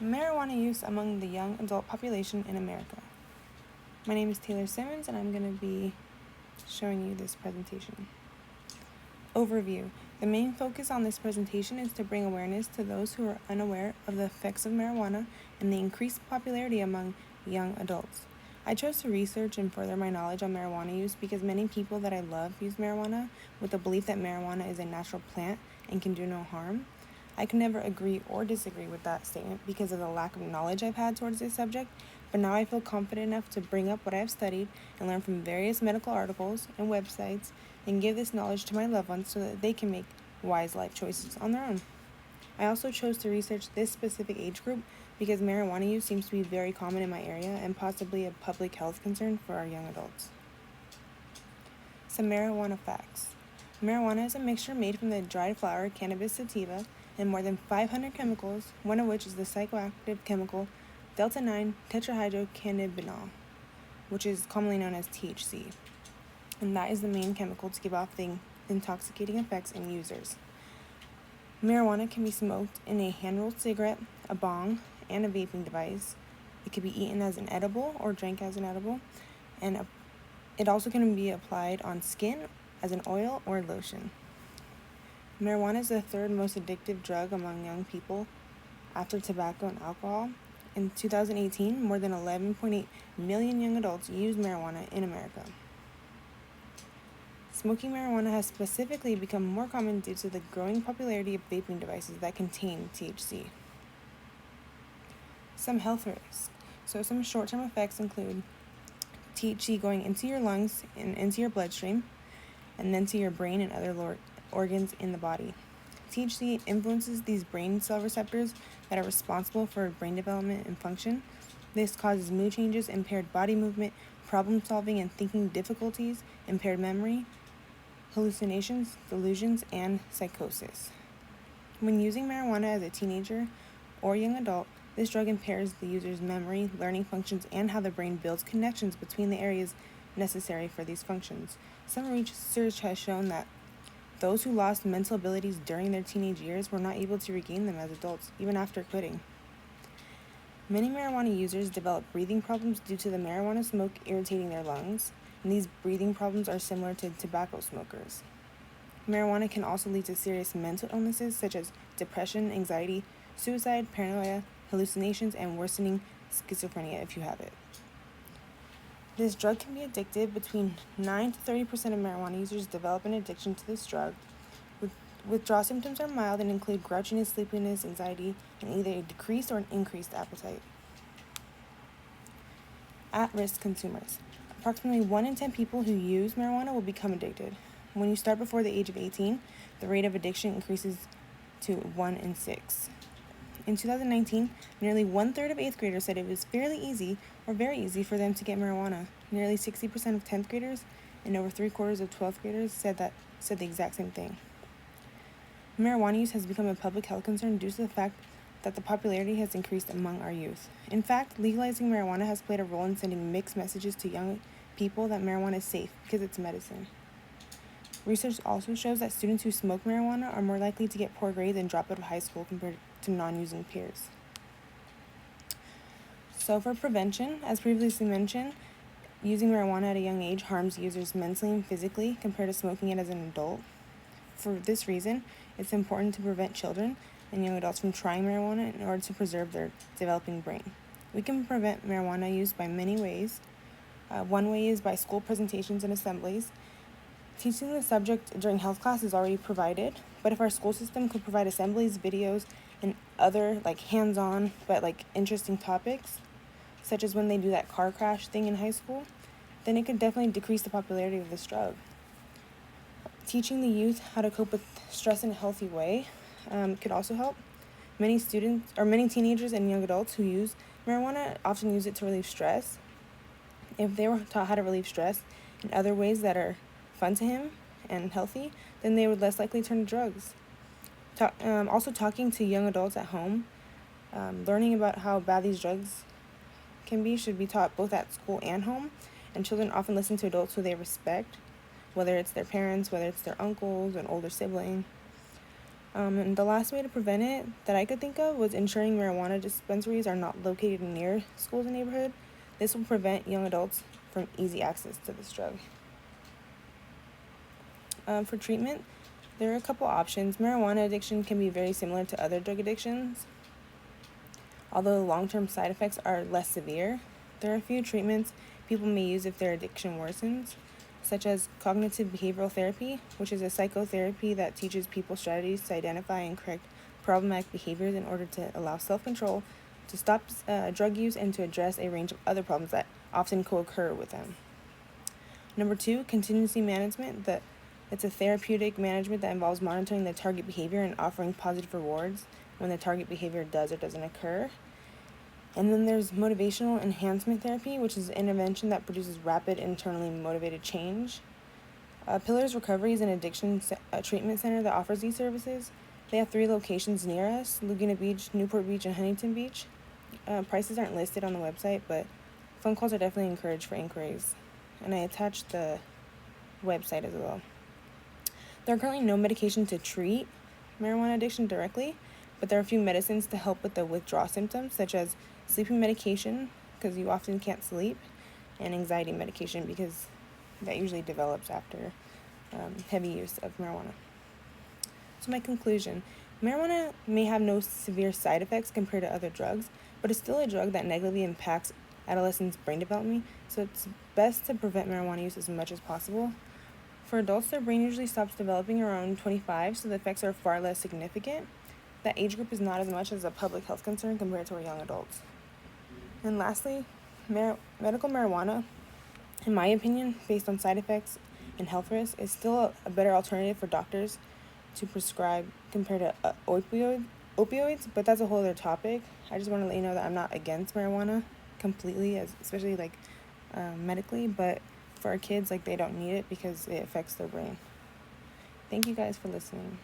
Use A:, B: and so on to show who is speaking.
A: Marijuana use among the young adult population in America. My name is Taylor Simmons, and I'm going to be showing you this presentation. Overview. The main focus on this presentation is to bring awareness to those who are unaware of the effects of marijuana and the increased popularity among young adults. I chose to research and further my knowledge on marijuana use because many people that I love use marijuana with the belief that marijuana is a natural plant and can do no harm. I can never agree or disagree with that statement because of the lack of knowledge I've had towards this subject, but now I feel confident enough to bring up what I have studied and learn from various medical articles and websites and give this knowledge to my loved ones so that they can make wise life choices on their own. I also chose to research this specific age group because marijuana use seems to be very common in my area and possibly a public health concern for our young adults. Some marijuana facts. Marijuana is a mixture made from the dried flower cannabis sativa and more than 500 chemicals, one of which is the psychoactive chemical delta-9 tetrahydrocannabinol, which is commonly known as THC, and that is the main chemical to give off the intoxicating effects in users. Marijuana can be smoked in a hand-rolled cigarette, a bong, and a vaping device. It can be eaten as an edible or drank as an edible, and it also can be applied on skin as an oil or lotion. Marijuana is the third most addictive drug among young people after tobacco and alcohol. In 2018, more than 11.8 million young adults use marijuana in America. Smoking marijuana has specifically become more common due to the growing popularity of vaping devices that contain THC. Some health risks. Some short-term effects include THC going into your lungs and into your bloodstream, and then to your brain and other organs in the body. THC influences these brain cell receptors that are responsible for brain development and function. This causes mood changes, impaired body movement, problem solving and thinking difficulties, impaired memory, hallucinations, delusions, and psychosis. When using marijuana as a teenager or young adult, this drug impairs the user's memory, learning functions, and how the brain builds connections between the areas necessary for these functions. Some research has shown that those who lost mental abilities during their teenage years were not able to regain them as adults, even after quitting. Many marijuana users develop breathing problems due to the marijuana smoke irritating their lungs, and these breathing problems are similar to tobacco smokers. Marijuana can also lead to serious mental illnesses such as depression, anxiety, suicide, paranoia, hallucinations, and worsening schizophrenia if you have it. This drug can be addictive. Between 9 to 30% of marijuana users develop an addiction to this drug. Withdrawal symptoms are mild and include grouchiness, sleepiness, anxiety, and either a decreased or an increased appetite. At-risk consumers. Approximately 1 in 10 people who use marijuana will become addicted. When you start before the age of 18, the rate of addiction increases to 1 in 6. In 2019, nearly 1/3 of 8th graders said it was fairly easy or very easy for them to get marijuana. Nearly 60% of 10th graders and over 3/4 of 12th graders said the exact same thing. Marijuana use has become a public health concern due to the fact that the popularity has increased among our youth. In fact, legalizing marijuana has played a role in sending mixed messages to young people that marijuana is safe because it's medicine. Research also shows that students who smoke marijuana are more likely to get poor grades and drop out of high school compared to non-using peers. So for prevention, as previously mentioned, using marijuana at a young age harms users mentally and physically compared to smoking it as an adult. For this reason, it's important to prevent children and young adults from trying marijuana in order to preserve their developing brain. We can prevent marijuana use by many ways. One way is by school presentations and assemblies. Teaching the subject during health class is already provided, but if our school system could provide assemblies, videos, and other hands-on but interesting topics, such as when they do that car crash thing in high school, then it could definitely decrease the popularity of this drug. Teaching the youth how to cope with stress in a healthy way could also help. Many teenagers and young adults who use marijuana often use it to relieve stress. If they were taught how to relieve stress in other ways that are fun to him and healthy, then they would less likely turn to drugs. Also talking to young adults at home, learning about how bad these drugs can be should be taught both at school and home, and children often listen to adults who they respect, whether it's their parents, whether it's their uncles, an older sibling. And the last way to prevent it that I could think of was ensuring marijuana dispensaries are not located near schools and neighborhood. This will prevent young adults from easy access to this drug. For treatment, there are a couple options. Marijuana addiction can be very similar to other drug addictions. Although long-term side effects are less severe, there are a few treatments people may use if their addiction worsens, such as cognitive behavioral therapy, which is a psychotherapy that teaches people strategies to identify and correct problematic behaviors in order to allow self-control, to stop drug use, and to address a range of other problems that often co-occur with them. Number 2, contingency management. It's a therapeutic management that involves monitoring the target behavior and offering positive rewards when the target behavior does or doesn't occur. And then there's motivational enhancement therapy, which is an intervention that produces rapid, internally motivated change. Pillars Recovery is an addiction treatment center that offers these services. They have 3 locations near us: Laguna Beach, Newport Beach, and Huntington Beach. Prices aren't listed on the website, but phone calls are definitely encouraged for inquiries. And I attached the website as well. There are currently no medication to treat marijuana addiction directly, but there are a few medicines to help with the withdrawal symptoms, such as sleeping medication, because you often can't sleep, and anxiety medication, because that usually develops after heavy use of marijuana. So my conclusion, marijuana may have no severe side effects compared to other drugs, but it's still a drug that negatively impacts adolescents' brain development, so it's best to prevent marijuana use as much as possible. For adults, their brain usually stops developing around 25, so the effects are far less significant. That age group is not as much as a public health concern compared to our young adults. And lastly, medical marijuana, in my opinion, based on side effects and health risks, is still a better alternative for doctors to prescribe compared to opioids, but that's a whole other topic. I just want to let you know that I'm not against marijuana completely, especially medically, but for our kids, they don't need it because it affects their brain. Thank you guys for listening.